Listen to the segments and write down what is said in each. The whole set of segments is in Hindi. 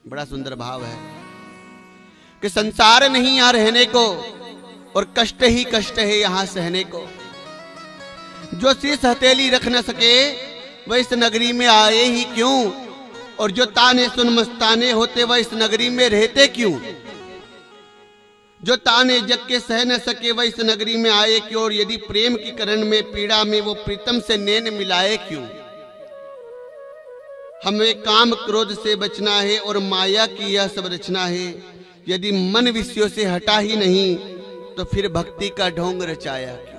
बड़ा सुंदर भाव है कि संसार नहीं यहां रहने को और कष्ट ही कष्ट है यहां सहने को। जो शीश हथेली रख न सके वह इस नगरी में आए ही क्यों, और जो ताने सुन मस्ताने होते वह इस नगरी में रहते क्यों। जो ताने जग के सह न सके वह इस नगरी में आए क्यों, और यदि प्रेम की करण में पीड़ा में वो प्रीतम से नैन मिलाए क्यों। हमें काम क्रोध से बचना है और माया की यह सब रचना है। यदि मन विषयों से हटा ही नहीं तो फिर भक्ति का ढोंग रचाया क्यों।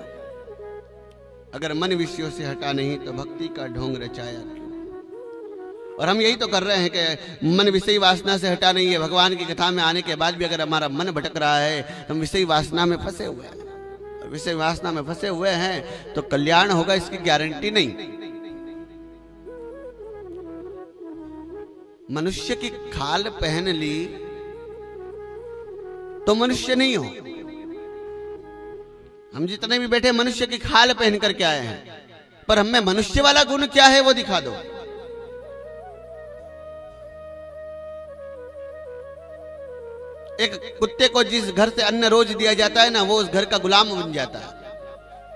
अगर मन विषयों से हटा नहीं तो भक्ति का ढोंग रचाया क्यों। और हम यही तो कर रहे हैं कि मन विषयी वासना से हटा नहीं है। भगवान की कथा में आने के बाद भी अगर हमारा मन भटक रहा है तो हम विषयी वासना में फंसे हुए हैं, और विषयी वासना में फंसे हुए हैं तो कल्याण होगा इसकी गारंटी नहीं। मनुष्य की खाल पहन ली तो मनुष्य नहीं हो। हम जितने भी बैठे मनुष्य की खाल पहन करके आए हैं, पर हमें मनुष्य वाला गुण क्या है वो दिखा दो। एक कुत्ते को जिस घर से अन्न रोज दिया जाता है ना, वो उस घर का गुलाम बन जाता है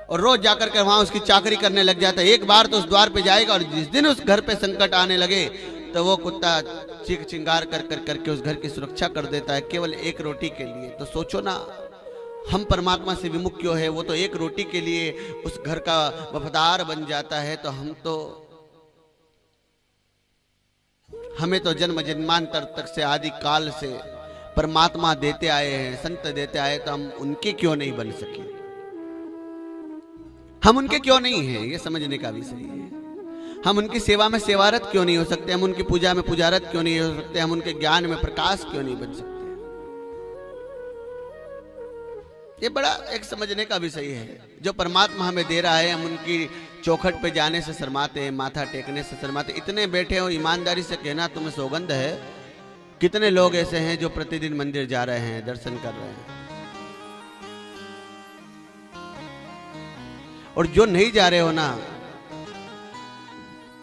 और रोज जाकर के वहां उसकी चाकरी करने लग जाता है। एक बार तो उस द्वार पे जाएगा और जिस दिन उस घर पे संकट आने लगे तो वो कुत्ता चीख चिंगार कर करके उस घर की सुरक्षा कर देता है, केवल एक रोटी के लिए। तो सोचो ना, हम परमात्मा से विमुख क्यों है। वो तो एक रोटी के लिए उस घर का वफादार बन जाता है, तो हमें तो जन्म जन्मांतर तक से आदि काल से परमात्मा देते आए हैं, संत देते आए, तो हम उनके क्यों नहीं बन सके। हम उनके क्यों नहीं हैं, ये समझने का विषय है। हम उनकी सेवा में सेवारत क्यों नहीं हो सकते, हम उनकी पूजा में पूजारत क्यों नहीं हो सकते, हम उनके ज्ञान में प्रकाश क्यों नहीं बन सकते। ये बड़ा एक समझने का विषय है। जो परमात्मा हमें दे रहा है हम उनकी चौखट पे जाने से शर्माते हैं, माथा टेकने से शर्माते। इतने बैठे हो, ईमानदारी से कहना तुम्हें सौगंध है, कितने लोग ऐसे हैं जो प्रतिदिन मंदिर जा रहे हैं, दर्शन कर रहे हैं, और जो नहीं जा रहे हो ना,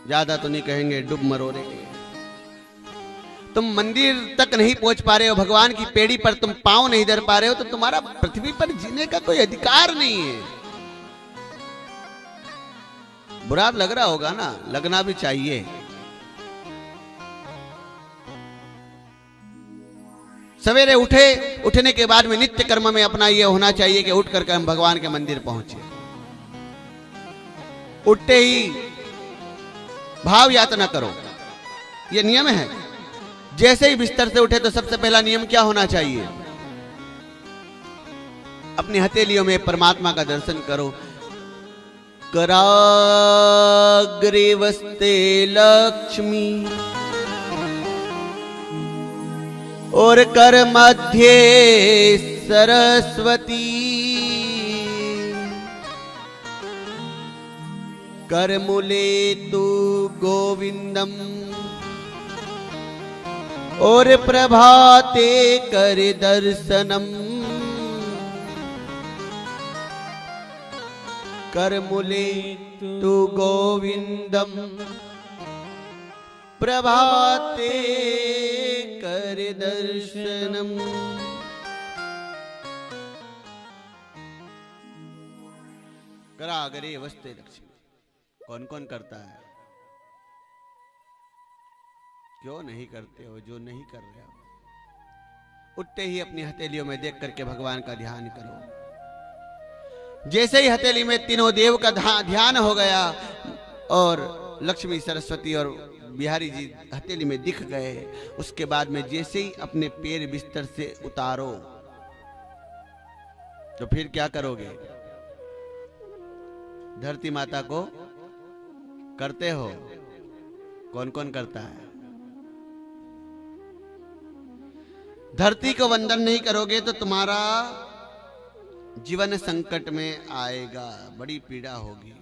ज्यादा तो नहीं कहेंगे, डूब मरोरे के। तुम मंदिर तक नहीं पहुंच पा रहे हो, भगवान की पेड़ी पर तुम पांव नहीं धर पा रहे हो, तो तुम्हारा पृथ्वी पर जीने का कोई अधिकार नहीं है। बुरा लग रहा होगा ना, लगना भी चाहिए। सवेरे उठने के बाद में नित्य कर्म में अपना यह होना चाहिए कि उठ करके हम भगवान के मंदिर पहुंचे। उठते ही भाव यातना करो, यह नियम है। जैसे ही बिस्तर से उठे तो सबसे पहला नियम क्या होना चाहिए, अपनी हथेलियों में परमात्मा का दर्शन करो। कराग्रे वस्ते लक्ष्मी और कर मध्य सरस्वती, कर मूले तू गोविंदम और प्रभाते कर दर्शनम। कर मूले तू गोविंदम प्रभाते कर दर्शनम। कराग्रे वस्ते लक्ष्मी। कौन कौन करता है, क्यों नहीं करते हो? जो नहीं कर रहे हो, उठते ही अपनी हथेलियों में देख करके भगवान का ध्यान करो। जैसे ही हथेली में तीनों देव का ध्यान हो गया और लक्ष्मी, सरस्वती और बिहारी जी हथेली में दिख गए, उसके बाद में जैसे ही अपने पैर बिस्तर से उतारो तो फिर क्या करोगे? धरती माता को करते हो? कौन कौन करता है? धरती को वंदन नहीं करोगे तो तुम्हारा जीवन संकट में आएगा, बड़ी पीड़ा होगी।